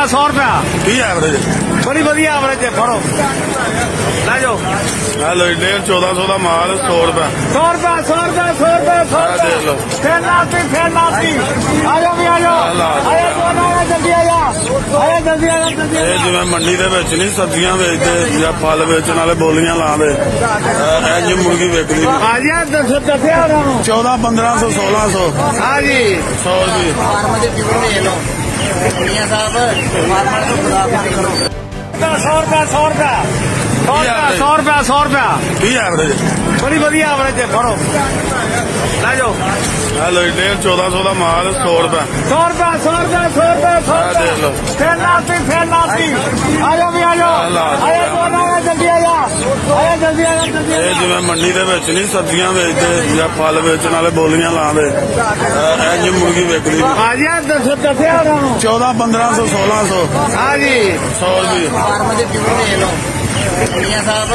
100 रुपया की एवरेज बड़ी वधिया एवरेज है। फड़ो लै जाओ। हेलो 1400 का माल 100 रुपया 100 रुपया 100 रुपया 100 रुपया 100 देख लो। फिर लाती आ जाओ भी आ जाओ जल्दी आ जा जल्दी आ जल्दी। ये जिवें मंडी दे विच नहीं सब्जियां वेचदे या फल वेचण वाले बोलियां लांदे इंज मुर्गी विकदी। हाँ जी 14 1500 1600 हाँ जी 100 रुपये 100 रुपया 100 रुपया की एवरेज बड़ी वधिया एवरेज है। फड़ो लै जाओ। हेलो 1400 का माल 100 रुपया 100 रुपया 100 रुपया 100 रुपया 100 देख लो। फिर लाती आ जाओ भी आ जाओ जल्दी आ जल्दी आ जल्दी। ये जिवें मंडी दे विच नहीं सब्जियां वेचदे या फल वेचण वाले बोलियां लांदे इंज मुर्गी विकदी। हाँ जी 14 1500 1600 हाँ जी 100 रुपये साहब